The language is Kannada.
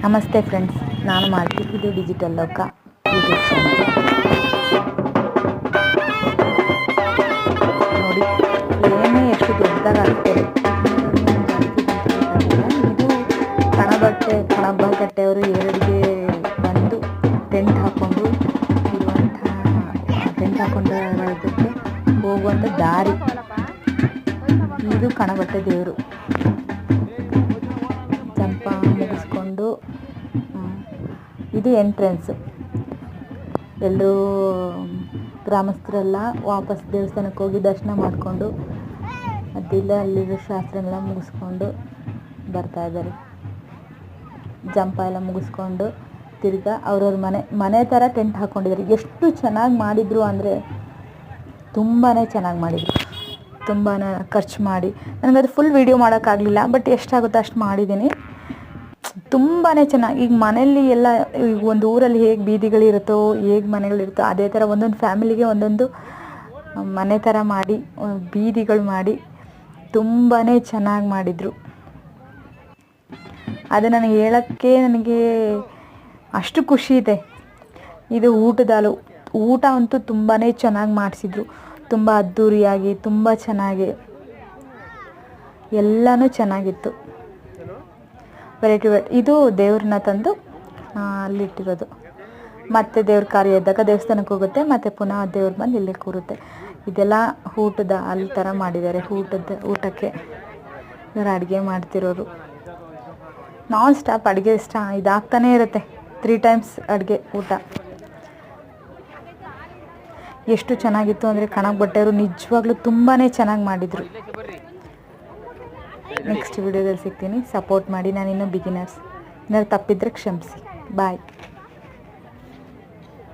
ನಮಸ್ತೆ ಫ್ರೆಂಡ್ಸ್, ನಾನು ಮಾಲ್ತಿ. ಇದು ಡಿಜಿಟಲ್ ಲೋಕ ಯೂಟ್ಯೂಬ್ ಚಾನಲ್. ನೋಡಿ, ಏನೇ ಎಷ್ಟು ದೊಡ್ಡದಾಗ್ತದೆ. ಇದು ಕಣಬಕಟ್ಟೆಯವರು ಎರಡಿಗೆ ಬಂದು ಟೆಂಟ್ ಹಾಕ್ಕೊಂಡು ಇರುವಂತಹ ಹೋಗುವಂಥ ದಾರಿ. ಇದು ಕಣಬಟ್ಟೆ ದೇವರು. ಜಂಪ ಮುಗಿಸ್ಕೊಂಡು ಇದು ಎಂಟ್ರೆನ್ಸ್. ಎಲ್ಲರೂ ಗ್ರಾಮಸ್ಥರೆಲ್ಲ ವಾಪಸ್ ದೇವಸ್ಥಾನಕ್ಕೆ ಹೋಗಿ ದರ್ಶನ ಮಾಡಿಕೊಂಡು ಅಲ್ಲಿರೋ ಶಾಸ್ತ್ರನೆಲ್ಲ ಮುಗಿಸ್ಕೊಂಡು ಬರ್ತಾ ಇದ್ದಾರೆ. ಜಂಪ ಎಲ್ಲ ಮುಗಿಸ್ಕೊಂಡು ತಿರ್ಗಾ ಅವ್ರವ್ರ ಮನೆ ಥರ ಟೆಂಟ್ ಹಾಕ್ಕೊಂಡಿದ್ದಾರೆ. ಎಷ್ಟು ಚೆನ್ನಾಗಿ ಮಾಡಿದರು ಅಂದರೆ ತುಂಬಾ ಚೆನ್ನಾಗಿ ಮಾಡಿದರು. ತುಂಬಾ ಖರ್ಚು ಮಾಡಿ, ನನಗದು ಫುಲ್ ವೀಡಿಯೋ ಮಾಡೋಕ್ಕಾಗಲಿಲ್ಲ, ಬಟ್ ಎಷ್ಟಾಗುತ್ತೋ ಅಷ್ಟು ಮಾಡಿದ್ದೀನಿ. ತುಂಬಾ ಚೆನ್ನಾಗಿ. ಈಗ ಮನೆಯಲ್ಲಿ ಎಲ್ಲ ಈಗ ಒಂದು ಊರಲ್ಲಿ ಹೇಗೆ ಬೀದಿಗಳಿರುತ್ತೋ, ಹೇಗೆ ಮನೆಗಳಿರುತ್ತೋ, ಅದೇ ಥರ ಒಂದೊಂದು ಫ್ಯಾಮಿಲಿಗೆ ಒಂದೊಂದು ಮನೆ ಥರ ಮಾಡಿ, ಬೀದಿಗಳು ಮಾಡಿ ತುಂಬಾ ಚೆನ್ನಾಗಿ ಮಾಡಿದರು. ಅದು ನನಗೆ ಹೇಳೋಕ್ಕೆ ನನಗೆ ಅಷ್ಟು ಖುಷಿ ಇದೆ. ಇದು ಊಟ ಅಂತೂ ತುಂಬಾ ಚೆನ್ನಾಗಿ ಮಾಡಿಸಿದ್ರು. ತುಂಬ ಅದ್ಧೂರಿಯಾಗಿ, ತುಂಬ ಚೆನ್ನಾಗಿ, ಎಲ್ಲನೂ ಚೆನ್ನಾಗಿತ್ತು. ವೆರೈಟಿ ಇದು ದೇವ್ರನ್ನ ತಂದು ಅಲ್ಲಿಟ್ಟಿರೋದು. ಮತ್ತು ದೇವ್ರ ಕಾರ್ಯ ಇದ್ದಾಗ ದೇವಸ್ಥಾನಕ್ಕೆ ಹೋಗುತ್ತೆ, ಮತ್ತು ಪುನಃ ದೇವ್ರು ಬಂದು ಇಲ್ಲೇ ಕೂರುತ್ತೆ. ಇದೆಲ್ಲ ಊಟದ ಅಲ್ಲಿ ಥರ ಮಾಡಿದ್ದಾರೆ. ಊಟಕ್ಕೆ ಇವರು ಅಡುಗೆ ಮಾಡ್ತಿರೋರು. ನಾನ್ ಸ್ಟಾಪ್ ಅಡುಗೆ ಇದಾಗ್ತಾನೇ ಇರುತ್ತೆ. 3 ಟೈಮ್ಸ್ ಅಡುಗೆ ಊಟ. ಎಷ್ಟು ಚೆನ್ನಾಗಿತ್ತು ಅಂದರೆ ಕಣಬಟ್ಟೆಯವರು ನಿಜವಾಗ್ಲೂ ತುಂಬಾ ಚೆನ್ನಾಗಿ ಮಾಡಿದರು. ನೆಕ್ಸ್ಟ್ ವಿಡಿಯೋದಲ್ಲಿ ಸಿಗ್ತೀನಿ. ಸಪೋರ್ಟ್ ಮಾಡಿ. ನಾನಿನ್ನೂ ಬಿಗಿನರ್ಸ್. ಏನಾದ್ರು ತಪ್ಪಿದ್ರೆ ಕ್ಷಮಿಸಿ. ಬಾಯ್.